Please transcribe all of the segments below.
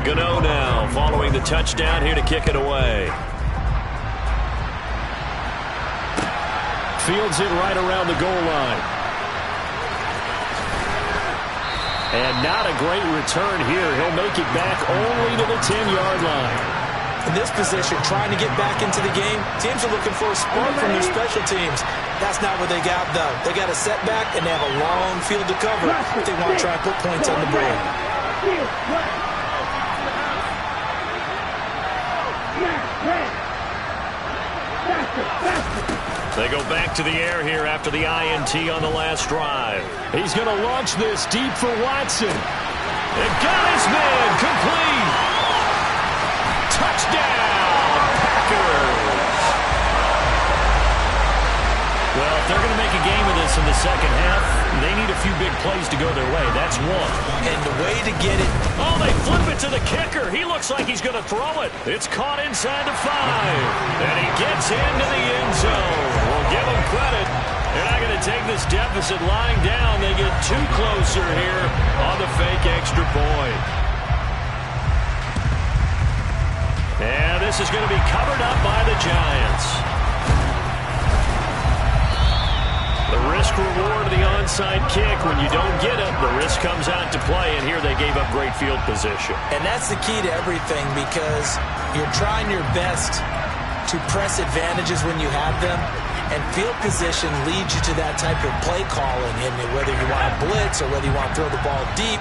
Gano now following the touchdown here to kick it away. Fields it right around the goal line. And not a great return here. He'll make it back only to the 10-yard line. In this position, trying to get back into the game, teams are looking for a spark from their special teams. That's not what they got, though. They got a setback, and they have a long field to cover if they want to try and put points on the board. They go back to the air here after the INT on the last drive. He's going to launch this deep for Watson. And got his man complete. Touchdown, Packers. Well, if they're going to make a game of this in the second half, they need a few big plays to go their way. That's one. And the way to get it. Oh, they flip it to the kicker. He looks like he's going to throw it. It's caught inside the 5. And he gets into the end zone. We'll give him credit. They're not going to take this deficit lying down. They get too closer here on the fake extra point. And this is going to be covered up by the Giants. The risk-reward of the onside kick. When you don't get it, the risk comes out to play, and here they gave up great field position. And that's the key to everything, because you're trying your best to press advantages when you have them, and field position leads you to that type of play calling, and whether you want to blitz or whether you want to throw the ball deep,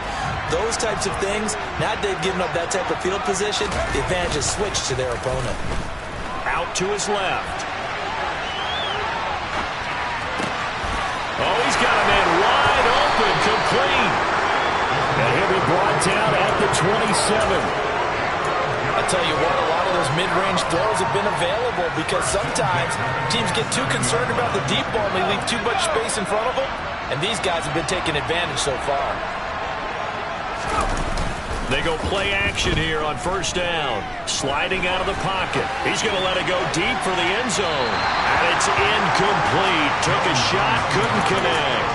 those types of things. Now they've given up that type of field position, the advantage is switched to their opponent. Out to his left. Oh, he's got a man wide open, complete. And he'll be brought down at the 27. I'll tell you what, a lot of those mid-range throws have been available, because sometimes teams get too concerned about the deep ball and they leave too much space in front of them, and these guys have been taking advantage so far. They go play action here on first down. Sliding out of the pocket. He's going to let it go deep for the end zone. And it's incomplete. Took a shot, couldn't connect.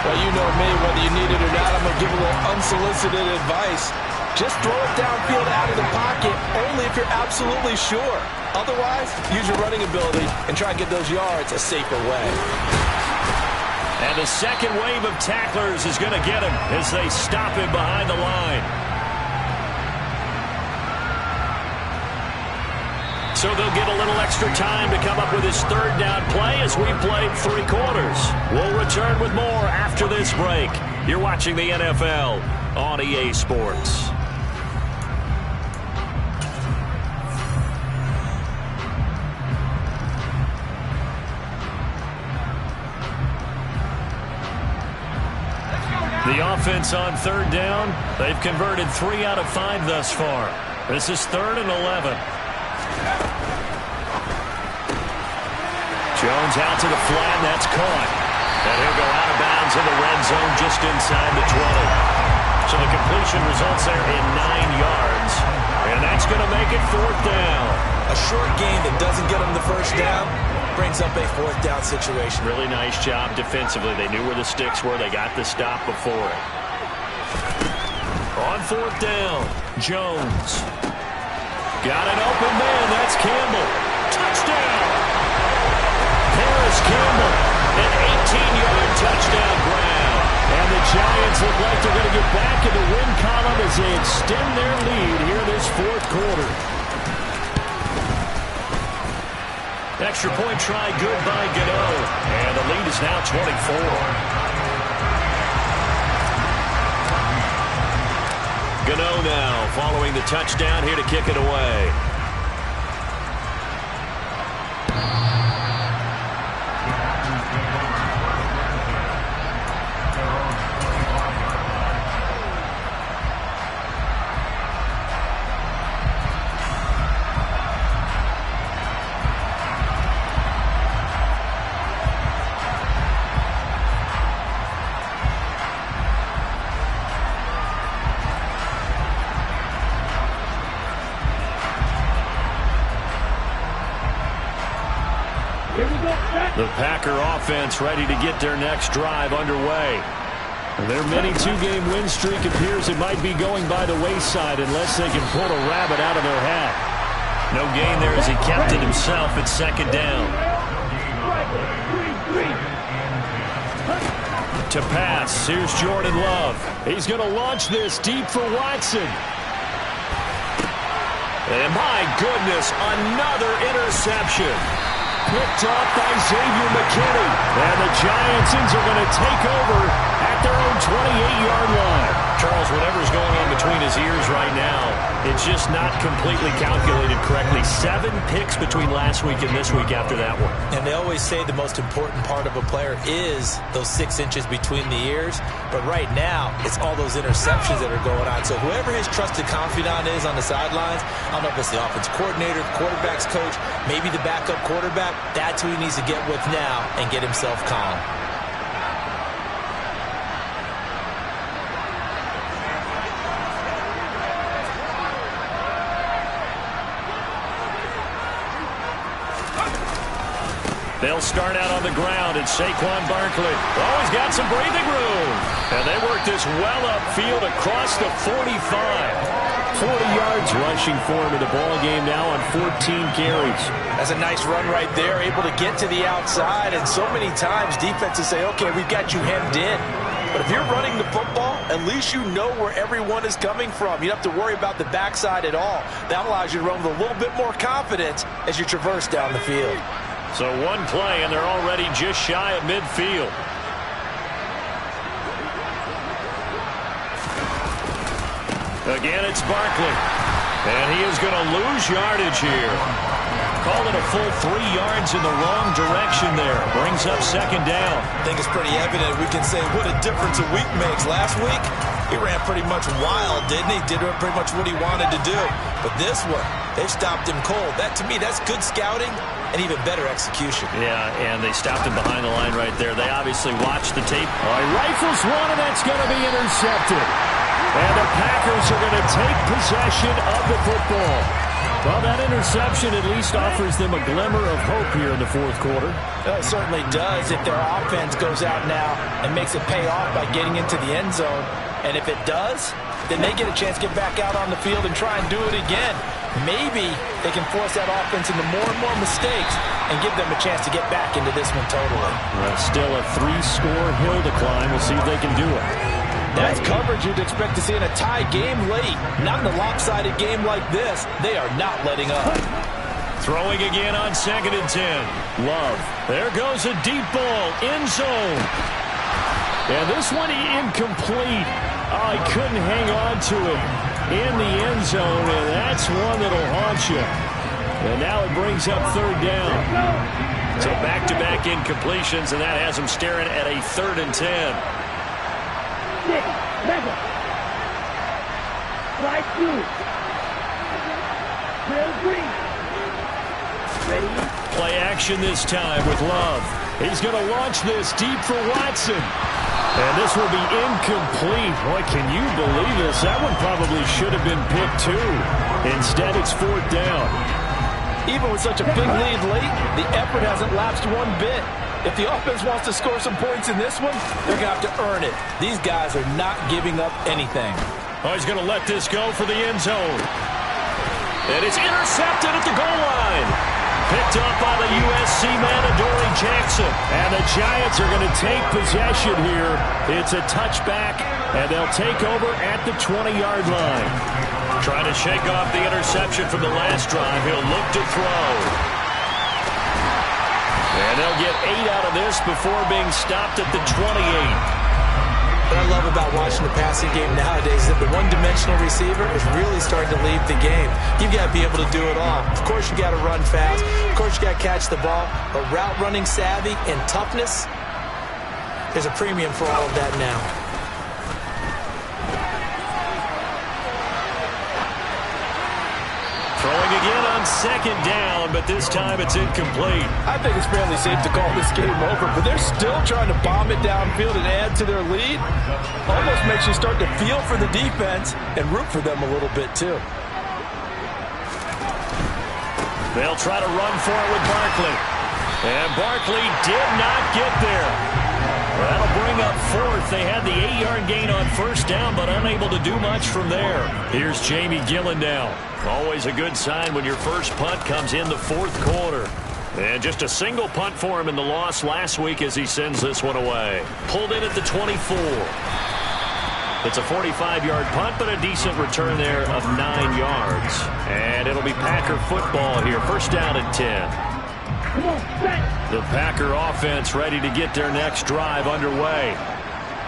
Well, you know me, whether you need it or not, I'm going to give a little unsolicited advice. Just throw it downfield out of the pocket, only if you're absolutely sure. Otherwise, use your running ability and try and get those yards a safer way. And the second wave of tacklers is going to get him as they stop him behind the line. So they'll get a little extra time to come up with his third down play as we played 3 quarters. We'll return with more after this break. You're watching the NFL on EA Sports. The offense on third down, they've converted 3 out of 5 thus far. This is 3rd and 11. Jones out to the flat, and that's caught. And he'll go out of bounds in the red zone just inside the 20. So the completion results there in 9 yards. And that's going to make it 4th down. A short gain that doesn't get them the first down brings up a 4th down situation. Really nice job defensively. They knew where the sticks were. They got the stop before it. On 4th down, Jones. Got an open man. That's Campbell. Touchdown. Harris Campbell, an 18-yard touchdown grab. And the Giants look like they're going to get back in the win column as they extend their lead here this 4th quarter. Extra point try good by Gano. And the lead is now 24. Gano now following the touchdown here to kick it away. The Packer offense ready to get their next drive underway. Their mini two-game win streak appears it might be going by the wayside unless they can pull a rabbit out of their hat. No gain there as he kept it himself at second down. To pass, here's Jordan Love. He's going to launch this deep for Watson. And my goodness, another interception. Picked off by Xavier McKinney. And the Giants are going to take over at their own 28-yard line. Charles, whatever's going on between his ears right now, it's just not completely calculated correctly. 7 picks between last week and this week after that one. And they always say the most important part of a player is those 6 inches between the ears. But right now, it's all those interceptions that are going on. So whoever his trusted confidant is on the sidelines, I don't know if it's the offensive coordinator, quarterback's coach, maybe the backup quarterback, that's who he needs to get with now and get himself calm. They'll start out on the ground, and Saquon Barkley. Oh, he's got some breathing room. And they work this well upfield across the 45. 40 yards rushing for him in the ball game now on 14 carries. That's a nice run right there, able to get to the outside. And so many times defenses say, okay, we've got you hemmed in. But if you're running the football, at least you know where everyone is coming from. You don't have to worry about the backside at all. That allows you to run with a little bit more confidence as you traverse down the field. So one play, and they're already just shy of midfield. Again, it's Barkley. And he is going to lose yardage here. Call it a full 3 yards in the wrong direction there. Brings up second down. I think it's pretty evident. We can say what a difference a week makes. Last week, he ran pretty much wild, didn't he? Did pretty much what he wanted to do. But this one, they've stopped him cold. That, to me, that's good scouting and even better execution. Yeah, and they stopped him behind the line right there. They obviously watched the tape. He rifles one, and that's going to be intercepted. And the Packers are going to take possession of the football. Well, that interception at least offers them a glimmer of hope here in the fourth quarter. It certainly does if their offense goes out now and makes it pay off by getting into the end zone. And if it does, then they get a chance to get back out on the field and try and do it again. Maybe they can force that offense into more and more mistakes and give them a chance to get back into this one totally. Well, still a 3-score hill to climb. We'll see if they can do it. That's coverage you'd expect to see in a tie game late. Not in a lopsided game like this. They are not letting up. Throwing again on 2nd and 10. Love. There goes a deep ball. End zone. And this one incomplete. Oh, he couldn't hang on to it in the end zone, and that's one that'll haunt you. And now it brings up 3rd down. So back-to-back incompletions, and that has them staring at a 3rd and 10. Play action this time with Love. He's going to launch this deep for Watson. And this will be incomplete. Boy, can you believe this? That one probably should have been picked too. Instead, it's 4th down. Even with such a big lead late, the effort hasn't lapsed one bit. If the offense wants to score some points in this one, they're going to have to earn it. These guys are not giving up anything. Oh, he's going to let this go for the end zone. And it's intercepted at the goal line. Picked up by the USC man, Adoree Jackson. And the Giants are going to take possession here. It's a touchback, and they'll take over at the 20-yard line. Trying to shake off the interception from the last drive. He'll look to throw. And they'll get 8 out of this before being stopped at the 28. What I love about watching the passing game nowadays is that the one-dimensional receiver is really starting to leave the game. You've got to be able to do it all. Of course, you got to run fast. Of course, you got to catch the ball. But route running savvy and toughness, there's a premium for all of that now. Throwing again on 2nd down, but this time it's incomplete. I think it's fairly safe to call this game over, but they're still trying to bomb it downfield and add to their lead. Almost makes you start to feel for the defense and root for them a little bit, too. They'll try to run for it with Barkley. And Barkley did not get there. That'll bring up fourth. They had the 8-yard gain on first down, but unable to do much from there. Here's Jamie Gillen now. Always a good sign when your first punt comes in the fourth quarter. And just a single punt for him in the loss last week as he sends this one away. Pulled in at the 24. It's a 45-yard punt, but a decent return there of 9 yards. And it'll be Packer football here. First down and 10. The Packer offense ready to get their next drive underway.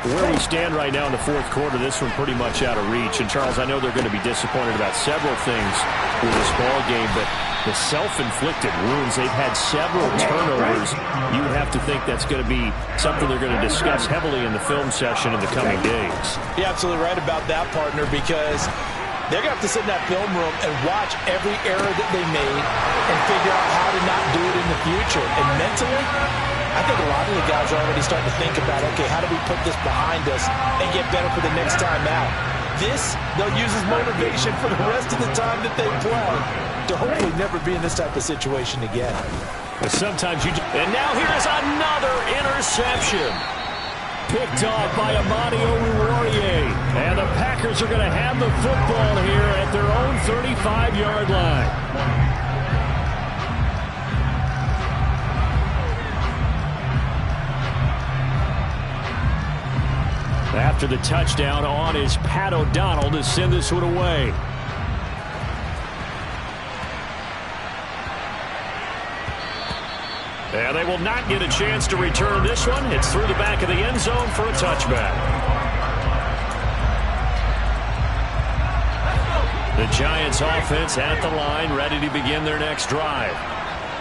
Where we stand right now in the fourth quarter, this one pretty much out of reach. And, Charles, I know they're going to be disappointed about several things with this ball game, but the self-inflicted wounds, they've had several turnovers. You would have to think that's going to be something they're going to discuss heavily in the film session in the coming days. You're absolutely right about that, partner, because they're going to have to sit in that film room and watch every error that they made and figure out how to not do it in the future. And mentally, I think a lot of the guys are already starting to think about, okay, how do we put this behind us and get better for the next time out? This, they'll use as motivation for the rest of the time that they play to hopefully never be in this type of situation again. But sometimes you... And now here's another interception. Picked off by Amani Oruwariye. And the Packers are going to have the football here at their own 35-yard line. After the touchdown, on is Pat O'Donnell to send this one away. And they will not get a chance to return this one. It's through the back of the end zone for a touchback. The Giants offense at the line, ready to begin their next drive.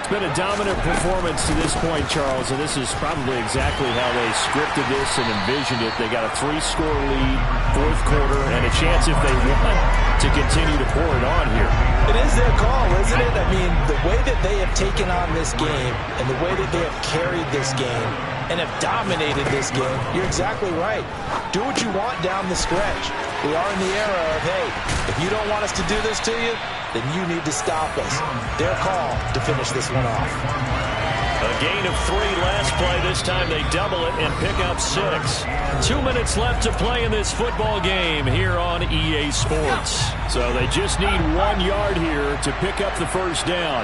It's been a dominant performance to this point, Charles, and this is probably exactly how they scripted this and envisioned it. They got a 3-score lead, fourth quarter, and a chance if they want to continue to pour it on here. It is their call, isn't it? I mean, the way that they have taken on this game and the way that they have carried this game and have dominated this game, you're exactly right. Do what you want down the stretch. We are in the era of, hey, if you don't want us to do this to you, then you need to stop us. Their call to finish this one off. A gain of 3 last play. This time they double it and pick up 6. 2 minutes left to play in this football game here on EA Sports. So they just need 1 yard here to pick up the first down.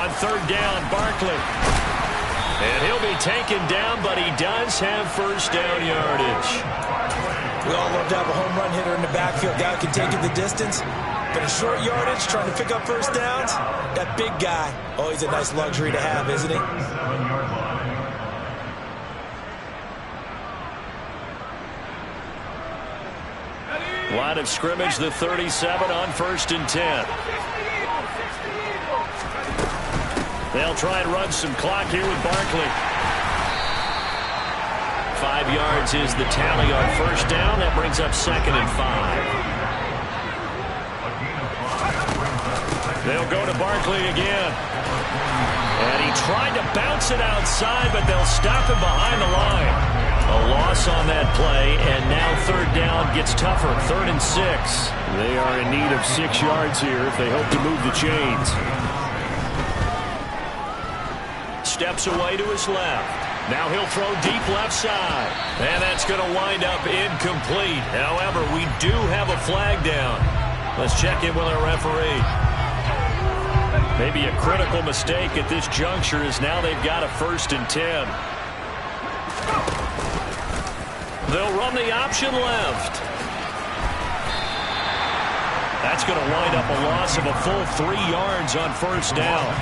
On third down, Barkley. And he'll be taken down, but he does have first down yardage. We all love to have a home run hitter in the backfield. Guy can take it the distance. But a short yardage, trying to pick up first downs, that big guy, always a nice luxury to have, isn't it? Line of scrimmage, the 37 on first and 10. They'll try and run some clock here with Barkley. 5 yards is the tally on first down. That brings up second and 5. They'll go to Barkley again. And he tried to bounce it outside, but they'll stop him behind the line. A loss on that play, and now third down gets tougher. 3rd and 6. They are in need of 6 yards here if they hope to move the chains. Steps away to his left. Now he'll throw deep left side. And that's going to wind up incomplete. However, we do have a flag down. Let's check in with our referee. Maybe a critical mistake at this juncture as now they've got a 1st and 10. They'll run the option left. That's going to wind up a loss of a full 3 yards on first down.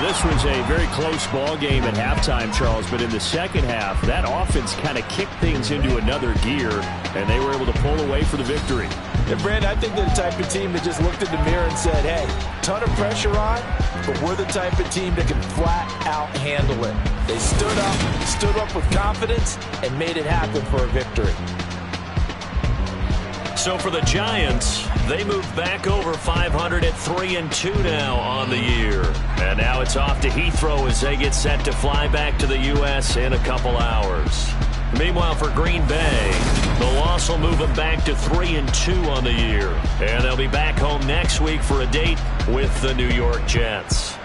This was a very close ball game at halftime, Charles, but in the second half, that offense kind of kicked things into another gear, and they were able to pull away for the victory. And, Brandon, I think they're the type of team that just looked in the mirror and said, hey, ton of pressure on, but we're the type of team that can flat out handle it. They stood up with confidence, and made it happen for a victory. So for the Giants, they move back over 500 at 3-2 now on the year. And now it's off to Heathrow as they get set to fly back to the U.S. in a couple hours. Meanwhile, for Green Bay, the loss will move them back to 3-2 on the year. And they'll be back home next week for a date with the New York Jets.